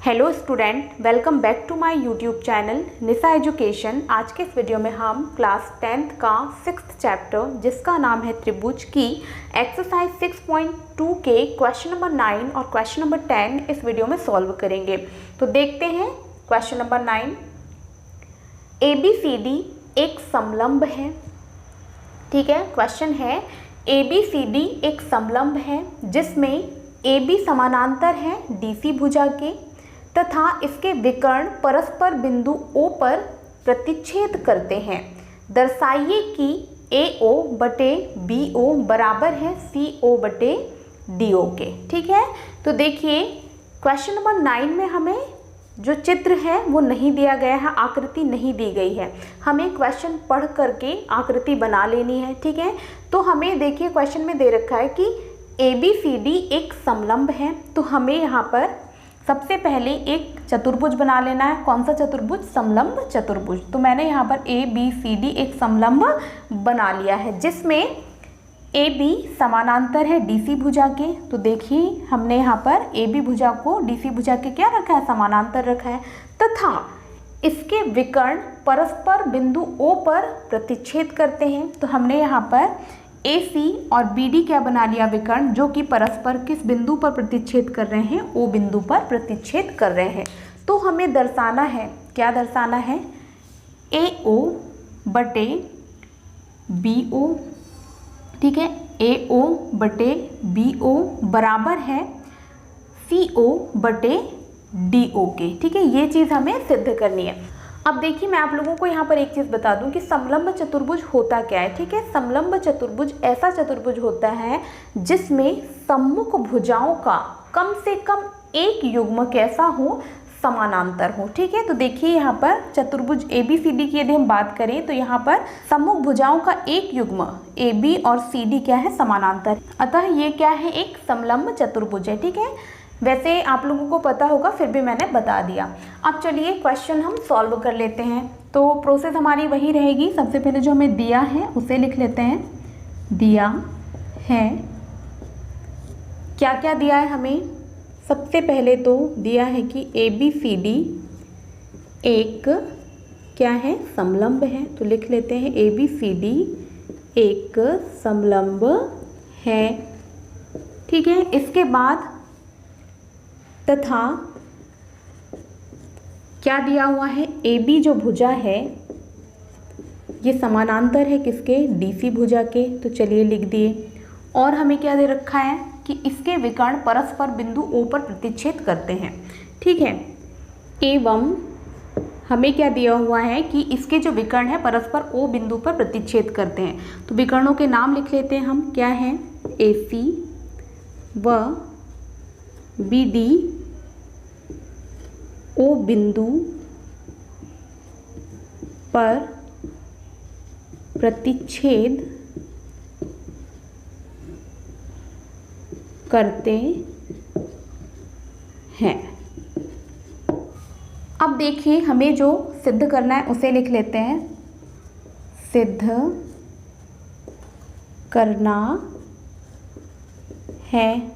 Hello student, welcome back to my YouTube channel Nisha education. आज के इस वीडियो में हम क्लास 10th का 6th चैप्टर जिसका नाम है त्रिभुज की एक्सरसाइज 6.2 के क्वेश्चन नंबर 9 और क्वेश्चन नंबर 10 इस वीडियो में सॉल्व करेंगे। तो देखते हैं क्वेश्चन नंबर 9। ABCD एक समलंब है। ठीक है, क्वेश्चन है ABCD एक समलंब है जिसमें AB समानांतर है DC भुजा के तथा इसके विकर्ण परस्पर बिंदु O पर प्रतिच्छेद करते हैं। दर्शाइए कि AO बटे BO बराबर है CO बटे DO के। ठीक है, तो देखिए क्वेश्चन नंबर 9 में हमें जो चित्र है वो नहीं दिया गया है, आकृति नहीं दी गई है। हमें क्वेश्चन पढ़ करके आकृति बना लेनी है। ठीक है, तो हमें देखिए क्वेश्चन में दे रखा है कि ABCD एक समलंब है। तो हमें यहाँ पर सबसे पहले एक चतुर्भुज बना लेना है। कौन सा चतुर्भुज? समलंब चतुर्भुज। तो मैंने यहाँ पर ABCD एक समलंब बना लिया है जिसमें AB समानांतर है DC भुजा के। तो देखिए हमने यहाँ पर AB भुजा को DC भुजा के क्या रखा है? समानांतर रखा है तथा इसके विकर्ण परस्पर बिंदु O पर प्रतिच्छेद करते हैं। तो हमने यहाँ पर AC और BD क्या बना लिया? विकर्ण, जो कि परस्पर किस बिंदु पर प्रतिच्छेद कर रहे हैं? O बिंदु पर प्रतिच्छेद कर रहे हैं। तो हमें दर्शाना है, क्या दर्शाना है? AO बटे BO। ठीक है, AO बटे BO बराबर है CO बटे DO के। ठीक है, ये चीज़ हमें सिद्ध करनी है। अब देखिए मैं आप लोगों को यहाँ पर एक चीज़ बता दूं कि समलंब चतुर्भुज होता क्या है। ठीक है, समलंब चतुर्भुज ऐसा चतुर्भुज होता है जिसमें सम्मुख भुजाओं का कम से कम एक युग्म कैसा हो? समानांतर हो। ठीक है, तो देखिए यहाँ पर चतुर्भुज ABCD की यदि हम बात करें तो यहाँ पर सम्मुख भुजाओं का एक युग्म AB और CD क्या है? समानांतर। अतः ये क्या है? एक समलंब चतुर्भुज है। ठीक है, वैसे आप लोगों को पता होगा, फिर भी मैंने बता दिया। अब चलिए क्वेश्चन हम सॉल्व कर लेते हैं। तो प्रोसेस हमारी वही रहेगी। सबसे पहले जो हमें दिया है उसे लिख लेते हैं। दिया है, क्या क्या दिया है हमें? सबसे पहले तो दिया है कि ABCD एक क्या है? समलंब है। तो लिख लेते हैं ABCD एक समलंब है। ठीक है, इसके बाद तथा क्या दिया हुआ है? AB जो भुजा है ये समानांतर है किसके? DC भुजा के। तो चलिए लिख दिए। और हमें क्या दे रखा है कि इसके विकर्ण परस्पर बिंदु O पर प्रतिच्छेद करते हैं। ठीक है, एवं हमें क्या दिया हुआ है कि इसके जो विकर्ण है परस्पर O बिंदु पर प्रतिच्छेद करते हैं। तो विकर्णों के नाम लिख लेते हैं हम। क्या है? AC व BD O बिंदु पर प्रतिच्छेद करते हैं। अब देखिए हमें जो सिद्ध करना है उसे लिख लेते हैं। सिद्ध करना है,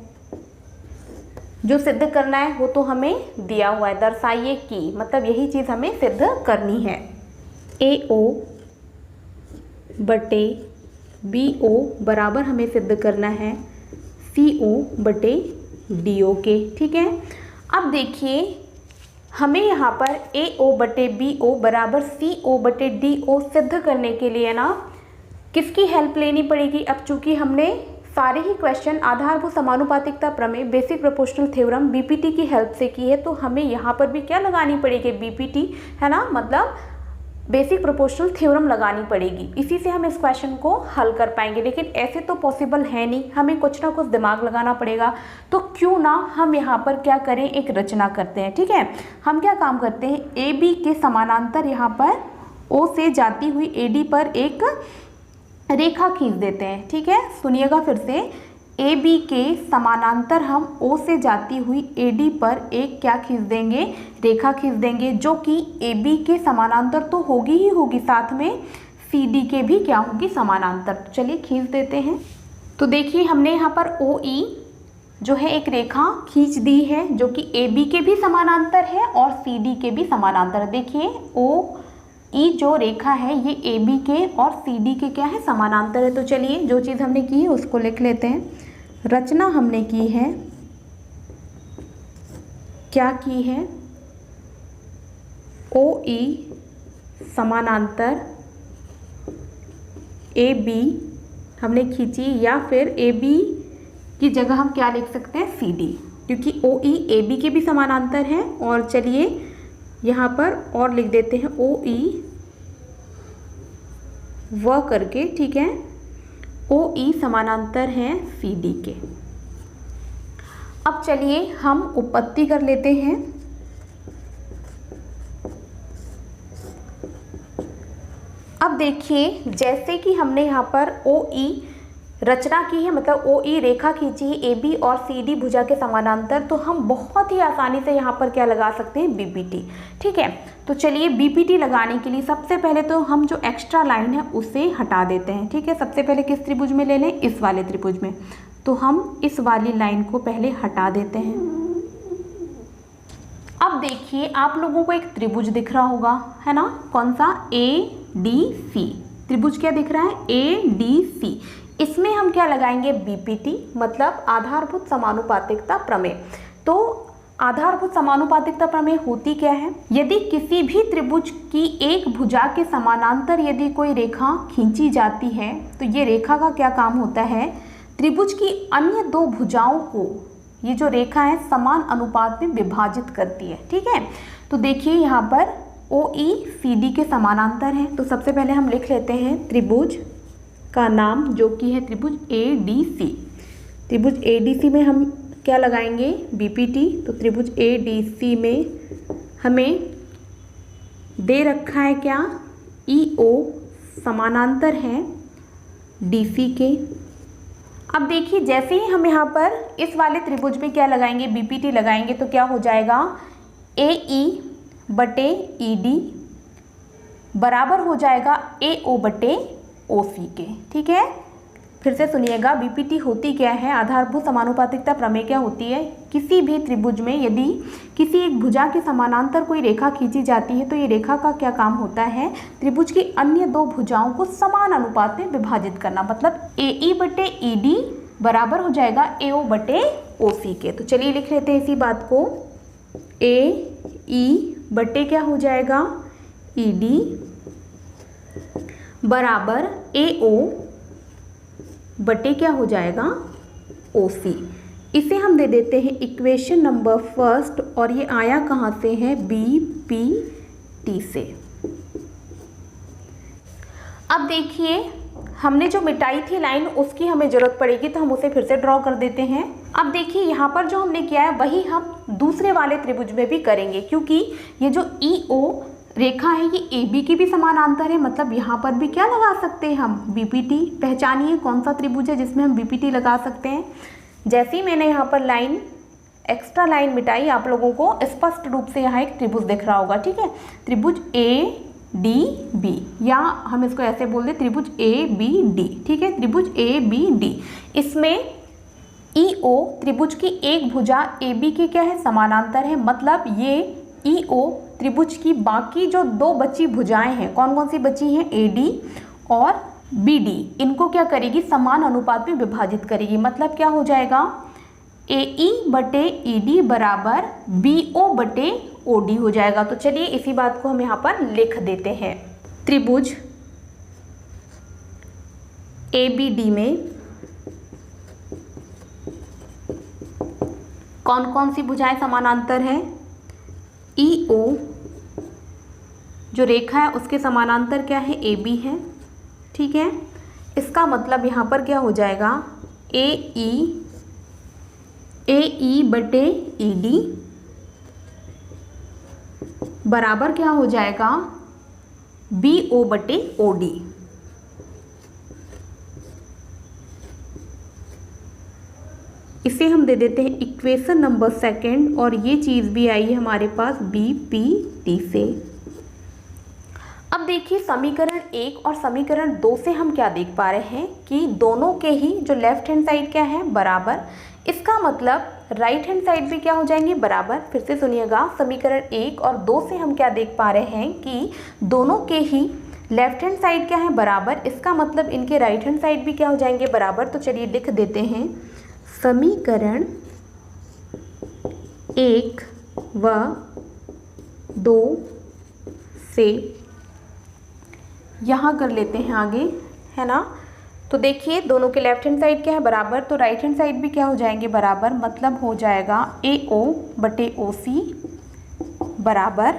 जो सिद्ध करना है वो तो हमें दिया हुआ है। दर्शाइए कि, मतलब यही चीज़ हमें सिद्ध करनी है। AO बटे BO बराबर हमें सिद्ध करना है CO बटे DO के। ठीक है, अब देखिए हमें यहाँ पर AO बटे BO बराबर CO बटे DO सिद्ध करने के लिए ना किसकी हेल्प लेनी पड़ेगी? अब चूंकि हमने सारे ही क्वेश्चन आधारभूत समानुपातिकता प्रमेय, बेसिक प्रोपोर्शनल थ्योरम, BPT की हेल्प से की है, तो हमें यहाँ पर भी क्या लगानी पड़ेगी? BPT, है ना, मतलब बेसिक प्रोपोर्शनल थ्योरम लगानी पड़ेगी। इसी से हम इस क्वेश्चन को हल कर पाएंगे। लेकिन ऐसे तो पॉसिबल है नहीं, हमें कुछ ना कुछ दिमाग लगाना पड़ेगा। तो क्यों ना हम यहाँ पर क्या करें? एक रचना करते हैं। ठीक है, हम क्या काम करते हैं? AB के समानांतर यहाँ पर O से जाती हुई AD पर एक रेखा खींच देते हैं। ठीक है, सुनिएगा फिर से। AB के समानांतर हम O से जाती हुई AD पर एक क्या खींच देंगे? रेखा खींच देंगे, जो कि AB के समानांतर तो होगी ही होगी, साथ में CD के भी क्या होगी? समानांतर। चलिए खींच देते हैं। तो देखिए हमने यहाँ पर OE जो है एक रेखा खींच दी है जो कि AB के भी समानांतर है और CD के भी समानांतर है। देखिए OE जो रेखा है ये AB के और CD के क्या है, समानांतर है। तो चलिए जो चीज़ हमने की है उसको लिख लेते हैं। रचना हमने की है, क्या की है, OE समानांतर AB हमने खींची, या फिर AB की जगह हम क्या लिख सकते हैं, CD, क्योंकि OE AB के भी समानांतर है। और चलिए यहाँ पर और लिख देते हैं OE व करके, ठीक है, OE समानांतर हैं CD के। अब चलिए हम उत्पत्ति कर लेते हैं। अब देखिए जैसे कि हमने यहाँ पर OE रचना की है, मतलब OE रेखा खींची है AB और CD भुजा के समानांतर, तो हम बहुत ही आसानी से यहाँ पर क्या लगा सकते हैं, BPT। ठीक है, तो चलिए BPT लगाने के लिए सबसे पहले तो हम जो एक्स्ट्रा लाइन है उसे हटा देते हैं। ठीक है, सबसे पहले किस त्रिभुज में ले लें, इस वाले त्रिभुज में। तो हम इस वाली लाइन को पहले हटा देते हैं। अब देखिए आप लोगों को एक त्रिभुज दिख रहा होगा, है ना, कौन सा, ADC त्रिभुज क्या दिख रहा है, ADC। इसमें हम क्या लगाएंगे, BPT, मतलब आधारभूत समानुपातिकता प्रमेय। तो आधारभूत समानुपातिकता प्रमेय होती क्या है, यदि किसी भी त्रिभुज की एक भुजा के समानांतर यदि कोई रेखा खींची जाती है तो ये रेखा का क्या काम होता है, त्रिभुज की अन्य दो भुजाओं को ये जो रेखा है समान अनुपात में विभाजित करती है। ठीक है, तो देखिए यहाँ पर OE CD के समानांतर है। तो सबसे पहले हम लिख लेते हैं त्रिभुज का नाम जो कि है त्रिभुज ADC। त्रिभुज ADC में हम क्या लगाएंगे, BPT। तो त्रिभुज ADC में हमें दे रखा है क्या, EO समानांतर है DC के। अब देखिए जैसे ही हम यहाँ पर इस वाले त्रिभुज में क्या लगाएंगे, BPT लगाएंगे, तो क्या हो जाएगा, AE बटे ED बराबर हो जाएगा AO बटे OC के। ठीक है, फिर से सुनिएगा, BPT होती क्या है, आधारभूत समानुपातिकता प्रमेय क्या होती है, किसी भी त्रिभुज में यदि किसी एक भुजा के समानांतर कोई रेखा खींची जाती है तो ये रेखा का क्या काम होता है, त्रिभुज की अन्य दो भुजाओं को समान अनुपात में विभाजित करना, मतलब AE बटे ED बराबर हो जाएगा AO बटे OC के। तो चलिए लिख लेते हैं इसी बात को, AE बटे क्या हो जाएगा, ED बराबर AO बटे क्या हो जाएगा, OC। इसे हम दे देते हैं इक्वेशन नंबर फर्स्ट, और ये आया कहाँ से है, BPT से। अब देखिए हमने जो मिटाई थी लाइन उसकी हमें ज़रूरत पड़ेगी, तो हम उसे फिर से ड्रॉ कर देते हैं। अब देखिए यहाँ पर जो हमने किया है वही हम दूसरे वाले त्रिभुज में भी करेंगे, क्योंकि ये जो EO रेखा है ये AB की भी समानांतर है, मतलब यहाँ पर भी क्या लगा सकते हैं हम, BPT। पहचानिए कौन सा त्रिभुज है जिसमें हम BPT लगा सकते हैं। जैसे ही मैंने यहाँ पर लाइन एक्स्ट्रा लाइन मिटाई, आप लोगों को स्पष्ट रूप से यहाँ एक त्रिभुज दिख रहा होगा। ठीक है, त्रिभुज ADB, या हम इसको ऐसे बोल दें त्रिभुज ABD। ठीक है, त्रिभुज ABD, इसमें EO त्रिभुज की एक भुजा AB की क्या है, समानांतर है, मतलब ये EO त्रिभुज की बाकी जो दो बची भुजाएं हैं, कौन कौन सी बची हैं, AD और BD, इनको क्या करेगी, समान अनुपात में विभाजित करेगी। मतलब क्या हो जाएगा, AE बटे ED बराबर BO बटे OD हो जाएगा। तो चलिए इसी बात को हम यहाँ पर लिख देते हैं। त्रिभुज ABD में कौन कौन सी भुजाएं समानांतर है, EO जो रेखा है उसके समानांतर क्या है, AB है। ठीक है, इसका मतलब यहाँ पर क्या हो जाएगा, AE बटे ED बराबर क्या हो जाएगा, BO बटे OD। इसे हम दे देते हैं इक्वेशन नंबर सेकंड, और ये चीज़ भी आई है हमारे पास BPT से। अब देखिए समीकरण 1 और समीकरण 2 से हम क्या देख पा रहे हैं कि दोनों के ही जो लेफ्ट हैंड साइड क्या है, बराबर। इसका मतलब राइट हैंड साइड भी क्या हो जाएंगे, बराबर। फिर से सुनिएगा, समीकरण 1 और 2 से हम क्या देख पा रहे हैं कि दोनों के ही लेफ्ट हैंड साइड क्या है, बराबर। इसका मतलब इनके राइट हैंड साइड भी क्या हो जाएंगे, बराबर। तो चलिए लिख देते हैं, समीकरण 1 व 2 से यहाँ कर लेते हैं आगे, है ना। तो देखिए दोनों के लेफ्ट हैंड साइड क्या है, बराबर। तो राइट हैंड साइड भी क्या हो जाएंगे, बराबर। मतलब हो जाएगा AO बटे OC बराबर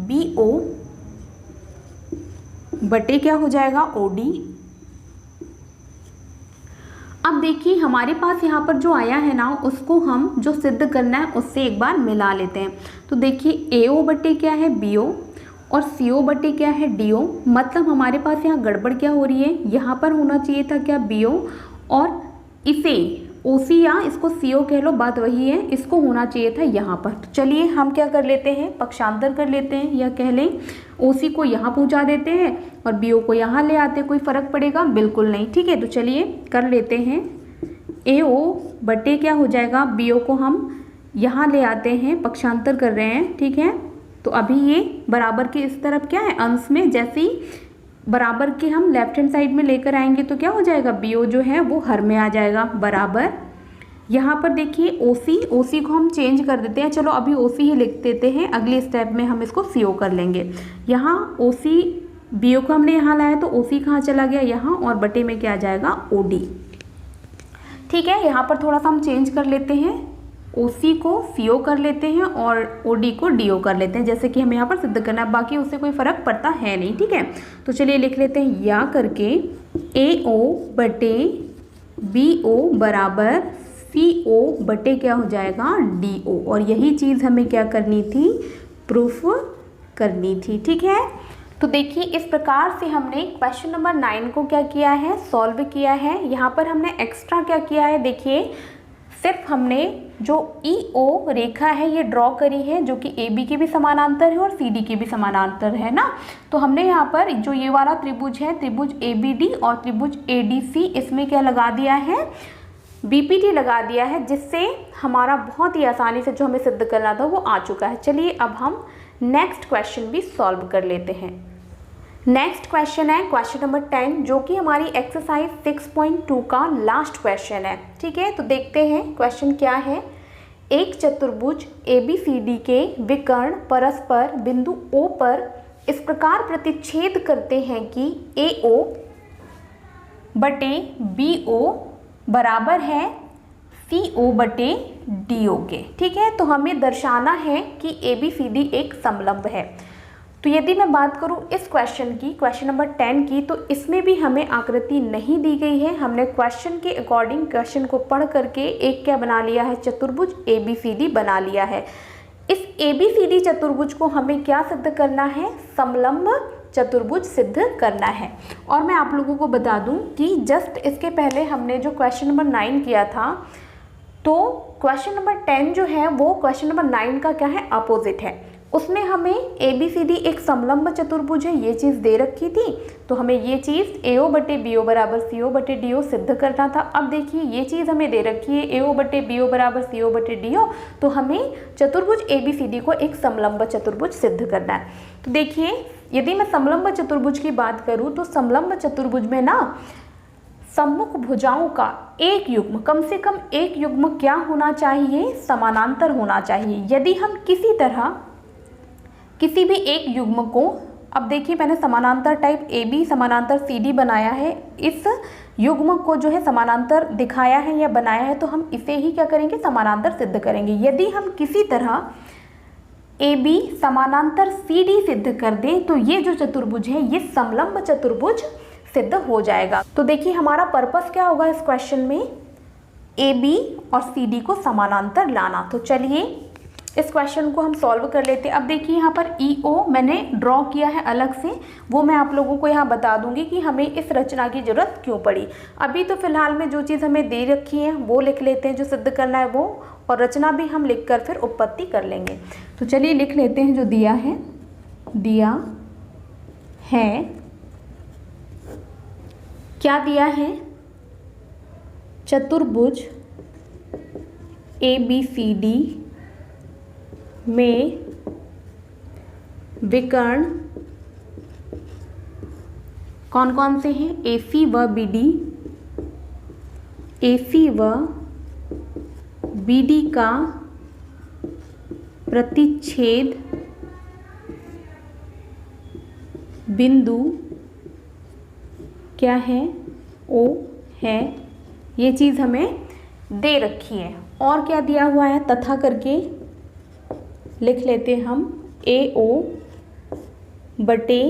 BO बटे क्या हो जाएगा, OD। अब देखिए हमारे पास यहाँ पर जो आया है ना, उसको हम जो सिद्ध करना है उससे एक बार मिला लेते हैं। तो देखिए AO बटे क्या है, BO और CO बटे क्या है, DO। मतलब हमारे पास यहाँ गड़बड़ क्या हो रही है, यहाँ पर होना चाहिए था क्या, BO, और इसे OC या इसको CO कह लो, बात वही है, इसको होना चाहिए था यहाँ पर। तो चलिए हम क्या कर लेते हैं, पक्षांतर कर लेते हैं, या कह लें OC को यहाँ पहुँचा देते हैं और BO को यहाँ ले आते हैं। कोई फ़र्क पड़ेगा, बिल्कुल नहीं। ठीक है, तो चलिए कर लेते हैं। AO बटे क्या हो जाएगा, BO को हम यहाँ ले आते हैं, पक्षांतर कर रहे हैं। ठीक है, तो अभी ये बराबर के इस तरफ क्या है, अंश में, जैसे ही बराबर के हम लेफ्ट हैंड साइड में लेकर आएंगे तो क्या हो जाएगा, BO जो है वो हर में आ जाएगा, बराबर। यहाँ पर देखिए OC को हम चेंज कर देते हैं। चलो अभी OC ही लिख देते हैं, अगले स्टेप में हम इसको CO कर लेंगे। यहाँ OC BO को हमने यहाँ लाया तो OC कहाँ चला गया, यहाँ, और बटे में क्या आ जाएगा, OD। ठीक है, यहाँ पर थोड़ा सा हम चेंज कर लेते हैं, OC को CO कर लेते हैं और OD को DO कर लेते हैं, जैसे कि हमें यहाँ पर सिद्ध करना है। बाकी उससे कोई फ़र्क पड़ता है नहीं। ठीक है, तो चलिए लिख लेते हैं, या करके AO बटे BO बराबर CO बटे क्या हो जाएगा, DO। और यही चीज़ हमें क्या करनी थी, प्रूफ करनी थी। ठीक है, तो देखिए इस प्रकार से हमने क्वेश्चन नंबर 9 को क्या किया है, सॉल्व किया है। यहाँ पर हमने एक्स्ट्रा क्या किया है, देखिए सिर्फ हमने जो EO रेखा है ये ड्रॉ करी है, जो कि AB के भी समानांतर है और CD के भी समानांतर है ना। तो हमने यहाँ पर जो ये वाला त्रिभुज है, त्रिभुज ABD और त्रिभुज ADC, इसमें क्या लगा दिया है, BPT लगा दिया है, जिससे हमारा बहुत ही आसानी से जो हमें सिद्ध करना था वो आ चुका है। चलिए अब हम नेक्स्ट क्वेश्चन भी सॉल्व कर लेते हैं। नेक्स्ट क्वेश्चन है क्वेश्चन नंबर 10, जो कि हमारी एक्सरसाइज 6.2 का लास्ट क्वेश्चन है। ठीक है, तो देखते हैं क्वेश्चन क्या है। एक चतुर्भुज ABCD के विकर्ण परस्पर बिंदु O पर इस प्रकार प्रतिच्छेद करते हैं कि AO बटे BO बराबर है CO बटे DO के। ठीक है, तो हमें दर्शाना है कि ABCD एक समलंब है। तो यदि मैं बात करूं इस क्वेश्चन की, क्वेश्चन नंबर 10 की, तो इसमें भी हमें आकृति नहीं दी गई है। हमने क्वेश्चन के अकॉर्डिंग क्वेश्चन को पढ़ करके एक क्या बना लिया है, चतुर्भुज ABCD बना लिया है। इस ABCD चतुर्भुज को हमें क्या सिद्ध करना है, समलंब चतुर्भुज सिद्ध करना है। और मैं आप लोगों को बता दूं कि जस्ट इसके पहले हमने जो क्वेश्चन नंबर 9 किया था, तो क्वेश्चन नंबर 10 जो है वो क्वेश्चन नंबर 9 का क्या है, अपोजिट है। उसमें हमें ABCD एक समलंब चतुर्भुज है ये चीज़ दे रखी थी, तो हमें ये चीज़ AO बटे BO बराबर CO बटे DO सिद्ध करना था। अब देखिए ये चीज़ हमें दे रखी है AO बटे BO बराबर CO बटे DO, तो हमें चतुर्भुज ABCD को एक समलंब चतुर्भुज सिद्ध करना है। तो देखिए यदि मैं समलंब चतुर्भुज की बात करूँ तो समलंब चतुर्भुज में ना सम्मुख भुजाओं का एक युग्म, कम से कम एक युग्म क्या होना चाहिए, समानांतर होना चाहिए। यदि हम किसी तरह किसी भी एक युग्म को, अब देखिए मैंने समानांतर टाइप AB समानांतर CD बनाया है, इस युग्म को जो है समानांतर दिखाया है या बनाया है, तो हम इसे ही क्या करेंगे, समानांतर सिद्ध करेंगे। यदि हम किसी तरह AB समानांतर CD सिद्ध कर दें तो ये जो चतुर्भुज है ये समलंब चतुर्भुज सिद्ध हो जाएगा। तो देखिए हमारा पर्पस क्या होगा इस क्वेश्चन में, AB और CD को समानांतर लाना। तो चलिए इस क्वेश्चन को हम सॉल्व कर लेते हैं। अब देखिए यहाँ पर EO मैंने ड्रॉ किया है अलग से, वो मैं आप लोगों को यहाँ बता दूंगी कि हमें इस रचना की ज़रूरत क्यों पड़ी। अभी तो फिलहाल में जो चीज़ हमें दे रखी है वो लिख लेते हैं, जो सिद्ध करना है वो, और रचना भी हम लिख कर फिर उत्पत्ति कर लेंगे। तो चलिए लिख लेते हैं जो दिया है। दिया है, क्या दिया है, चतुर्भुज ABCD में विकर्ण कौन कौन से हैं? AC व BD, AC व BD का प्रतिच्छेद बिंदु क्या है? O है। ये चीज़ हमें दे रखी है। और क्या दिया हुआ है? तथा करके लिख लेते हैं हम। AO बटे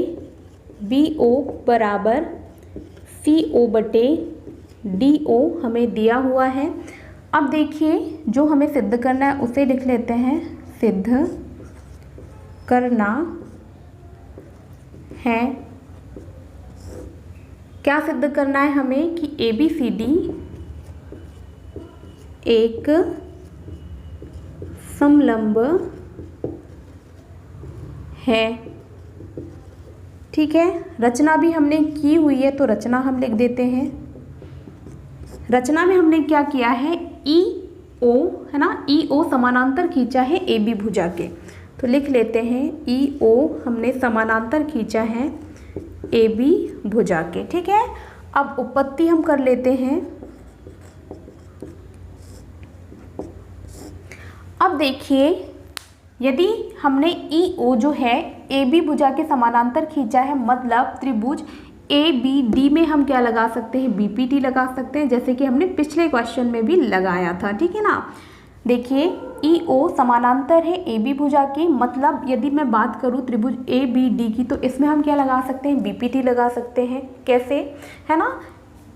BO बराबर CO बटे DO हमें दिया हुआ है। अब देखिए जो हमें सिद्ध करना है उसे लिख लेते हैं। सिद्ध करना है, क्या सिद्ध करना है हमें? कि ABCD एक समलंब है। ठीक है, रचना भी हमने की हुई है तो रचना हम लिख देते हैं। रचना में हमने क्या किया है? EO है ना, EO समानांतर खींचा है AB भुजा के, तो लिख लेते हैं EO हमने समानांतर खींचा है AB भुजा के। ठीक है, अब उपपत्ति हम कर लेते हैं। अब देखिए यदि हमने EO जो है AB भुजा के समानांतर खींचा है, मतलब त्रिभुज ABD में हम क्या लगा सकते हैं? BPT लगा सकते हैं, जैसे कि हमने पिछले क्वेश्चन में भी लगाया था। ठीक है ना। देखिए EO समानांतर है AB भुजा के, मतलब यदि मैं बात करूँ त्रिभुज ABD की तो इसमें हम क्या लगा सकते हैं? BPT लगा सकते हैं। कैसे? है ना,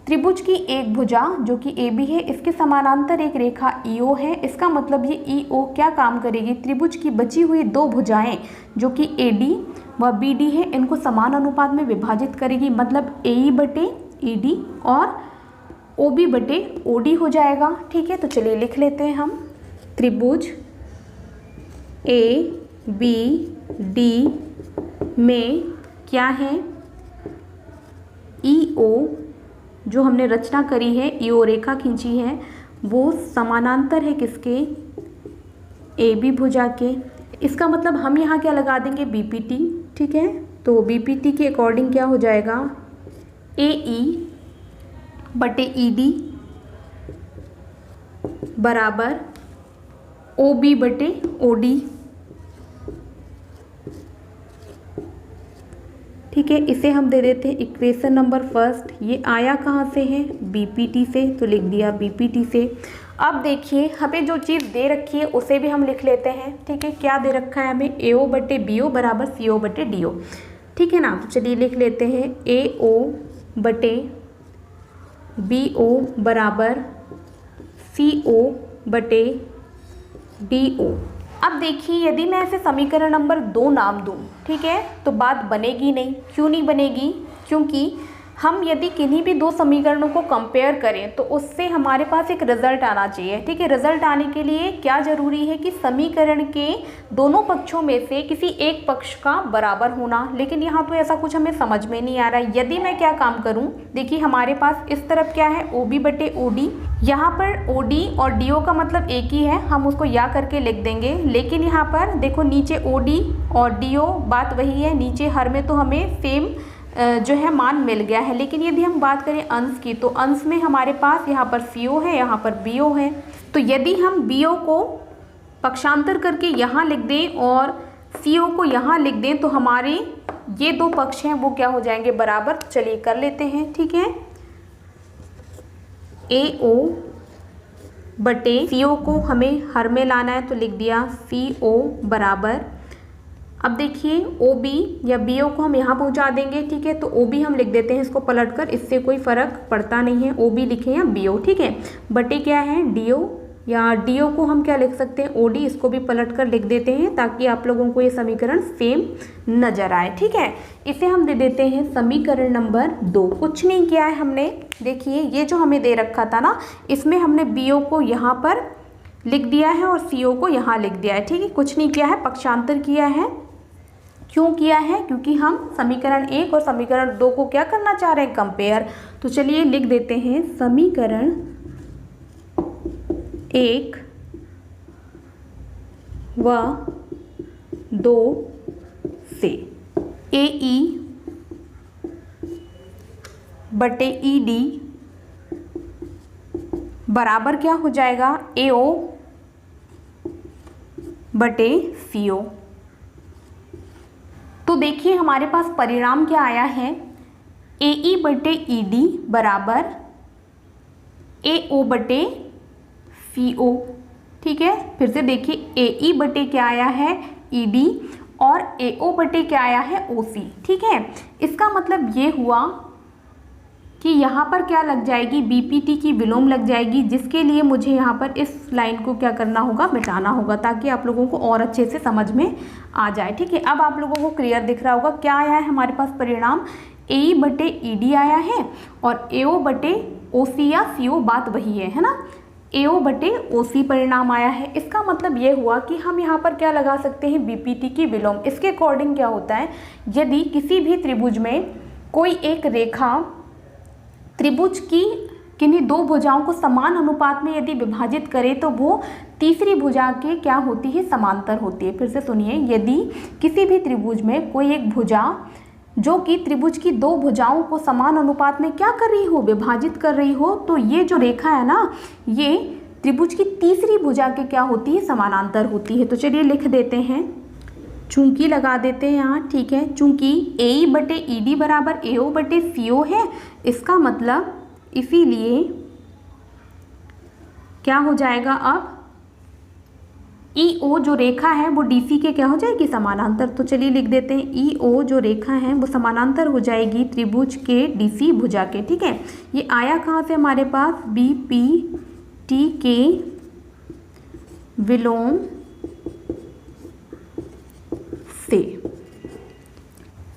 त्रिभुज की एक भुजा जो कि AB है, इसके समानांतर एक रेखा EO है। इसका मतलब ये EO क्या काम करेगी? त्रिभुज की बची हुई दो भुजाएं जो कि AD व BD है, इनको समान अनुपात में विभाजित करेगी, मतलब AE बटे ED और OB बटे OD हो जाएगा। ठीक है, तो चलिए लिख लेते हैं हम। त्रिभुज ABD में क्या है? EO जो हमने रचना करी है, EO रेखा खींची है, वो समानांतर है किसके? AB भुजा के। इसका मतलब हम यहाँ क्या लगा देंगे? BPT। ठीक है, तो BPT के अकॉर्डिंग क्या हो जाएगा? AE बटे ED बराबर OB बटे OD। ठीक है, इसे हम दे देते हैं इक्वेशन नंबर फर्स्ट। ये आया कहाँ से है? BPT से, तो लिख दिया BPT से। अब देखिए हमें जो चीज़ दे रखी है उसे भी हम लिख लेते हैं। ठीक है, क्या दे रखा है हमें? AO बटे BO बराबर CO बटे DO। ठीक है ना, तो चलिए लिख लेते हैं AO बटे BO बराबर CO बटे DO। अब देखिए यदि मैं ऐसे समीकरण नंबर 2 नाम दूँ, ठीक है, तो बात बनेगी नहीं। क्यों नहीं बनेगी? क्योंकि हम यदि किन्हीं भी दो समीकरणों को कंपेयर करें तो उससे हमारे पास एक रिजल्ट आना चाहिए। ठीक है, रिजल्ट आने के लिए क्या ज़रूरी है? कि समीकरण के दोनों पक्षों में से किसी एक पक्ष का बराबर होना। लेकिन यहाँ तो ऐसा कुछ हमें समझ में नहीं आ रहा है। यदि मैं क्या काम करूँ, देखिए हमारे पास इस तरफ क्या है? OB बटे OD। यहाँ पर OD और DO का मतलब एक ही है, हम उसको या करके लिख देंगे। लेकिन यहाँ पर देखो नीचे OD और DO बात वही है, नीचे हर में तो हमें सेम जो है मान मिल गया है। लेकिन यदि हम बात करें अंश की, तो अंश में हमारे पास यहाँ पर CO है, यहाँ पर BO है। तो यदि हम BO को पक्षांतर करके यहाँ लिख दें और CO को यहाँ लिख दें तो हमारे ये दो पक्ष हैं वो क्या हो जाएंगे? बराबर। चलिए कर लेते हैं। ठीक है, AO बटे CO को हमें हर में लाना है तो लिख दिया CO बराबर। अब देखिए OB या BO को हम यहाँ पहुँचा देंगे। ठीक है, तो OB हम लिख देते हैं इसको पलटकर, इससे कोई फ़र्क पड़ता नहीं है, OB लिखें या BO। ठीक है, बटे क्या है? DO, या DO को हम क्या लिख सकते हैं? OD, इसको भी पलटकर लिख देते हैं ताकि आप लोगों को ये समीकरण सेम नज़र आए। ठीक है, इसे हम दे देते हैं समीकरण नंबर 2। कुछ नहीं किया है हमने। देखिए ये जो हमें दे रखा था ना, इसमें हमने BO को यहाँ पर लिख दिया है और CO को यहाँ लिख दिया है। ठीक है, कुछ नहीं किया है, पक्षांतर किया है। क्यों किया है? क्योंकि हम समीकरण 1 और समीकरण 2 को क्या करना चाह रहे हैं? कंपेयर। तो चलिए लिख देते हैं समीकरण 1 व 2 से। AE बटे ED बराबर क्या हो जाएगा, AO बटे CO। तो देखिए हमारे पास परिणाम क्या आया है, AE बटे ED बराबर AO बटे CO। ठीक है, फिर से देखिए AE बटे क्या आया है, ED, और AO बटे क्या आया है, OC। ठीक है, इसका मतलब ये हुआ कि यहाँ पर क्या लग जाएगी, BPT की विलोम लग जाएगी, जिसके लिए मुझे यहाँ पर इस लाइन को क्या करना होगा, मिटाना होगा, ताकि आप लोगों को और अच्छे से समझ में आ जाए। ठीक है, अब आप लोगों को क्लियर दिख रहा होगा क्या आया है हमारे पास परिणाम, AE बटे ED आया है और AO बटे OC या CO, बात वही है ना, AO बटे OC परिणाम आया है। इसका मतलब ये हुआ कि हम यहाँ पर क्या लगा सकते हैं, BPT की विलोम। इसके अकॉर्डिंग क्या होता है, यदि किसी भी त्रिभुज में कोई एक रेखा त्रिभुज की किन्हीं दो भुजाओं को समान अनुपात में यदि विभाजित करे तो वो तीसरी भुजा के क्या होती है, समांतर होती है। फिर से सुनिए, यदि किसी भी त्रिभुज में कोई एक भुजा जो कि त्रिभुज की दो भुजाओं को समान अनुपात में क्या कर रही हो, विभाजित कर रही हो, तो ये जो रेखा है ना, ये त्रिभुज की तीसरी भुजा के क्या होती है, समानांतर होती है। तो चलिए लिख देते हैं, चूंकि लगा देते हैं यहाँ। ठीक है, चूंकि AE बटे ED बराबर AO बटे CO है, इसका मतलब इसीलिए क्या हो जाएगा, अब EO जो रेखा है वो DC के क्या हो जाएगी, समानांतर। तो चलिए लिख देते हैं, EO जो रेखा है वो समानांतर हो जाएगी त्रिभुज के DC भुजा के। ठीक है, ये आया कहाँ से हमारे पास, BPT के विलोम से।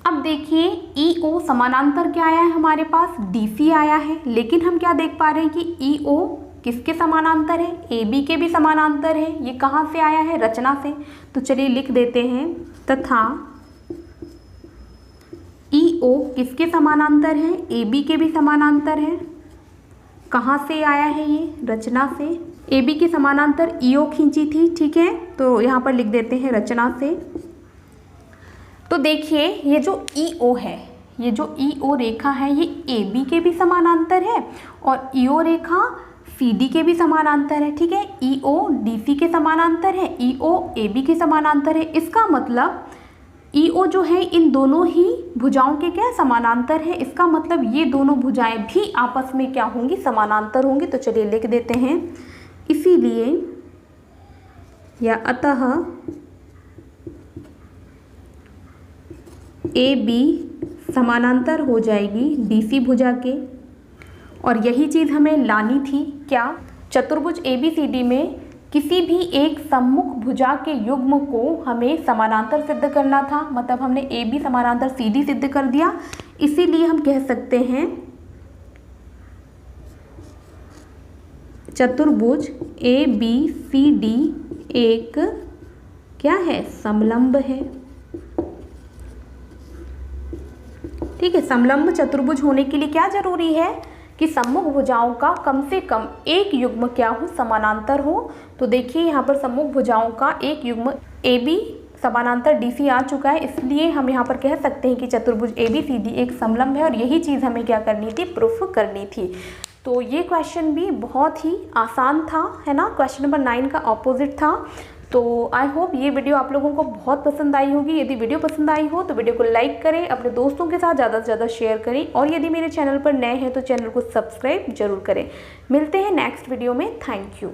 अब देखिए EO समानांतर क्या आया है हमारे पास, DC आया है, लेकिन हम क्या देख पा रहे हैं कि EO किसके समानांतर है, AB के भी समानांतर है। ये कहाँ से आया है, रचना से। तो चलिए लिख देते हैं, तथा EO किसके समानांतर है, AB के भी समानांतर है। कहाँ से आया है ये, रचना से। AB के समानांतर EO खींची थी। ठीक है, तो यहाँ पर लिख देते हैं रचना से। तो देखिए ये जो EO है, ये जो EO रेखा है, ये AB के भी समानांतर है और EO रेखा CD के भी समानांतर है। ठीक है, EO DC के समानांतर है, EO AB के समानांतर है। इसका मतलब EO जो है इन दोनों ही भुजाओं के क्या समानांतर है। इसका मतलब ये दोनों भुजाएं भी आपस में क्या होंगी, समानांतर होंगी। तो चलिए लिख देते हैं, इसीलिए या अतः AB समानांतर हो जाएगी DC भुजा के। और यही चीज़ हमें लानी थी, क्या, चतुर्भुज ABCD में किसी भी एक सम्मुख भुजा के युग्म को हमें समानांतर सिद्ध करना था। मतलब हमने AB समानांतर CD सिद्ध कर दिया। इसीलिए हम कह सकते हैं चतुर्भुज ABCD एक क्या है, समलंब है। ठीक है, समलंब चतुर्भुज होने के लिए क्या जरूरी है कि सम्मुख भुजाओं का कम से कम एक युग्म क्या हो, समानांतर हो। तो देखिए यहाँ पर सम्मुख भुजाओं का एक युग्म AB समानांतर DC आ चुका है। इसलिए हम यहाँ पर कह सकते हैं कि चतुर्भुज ABCD एक समलंब है और यही चीज़ हमें क्या करनी थी, प्रूफ करनी थी। तो ये क्वेश्चन भी बहुत ही आसान था, है ना, क्वेश्चन नंबर 9 का ऑपोजिट था। तो आई होप ये वीडियो आप लोगों को बहुत पसंद आई होगी। यदि वीडियो पसंद आई हो तो वीडियो को लाइक करें, अपने दोस्तों के साथ ज़्यादा से ज़्यादा शेयर करें और यदि मेरे चैनल पर नए हैं तो चैनल को सब्सक्राइब जरूर करें। मिलते हैं नेक्स्ट वीडियो में। Thank you.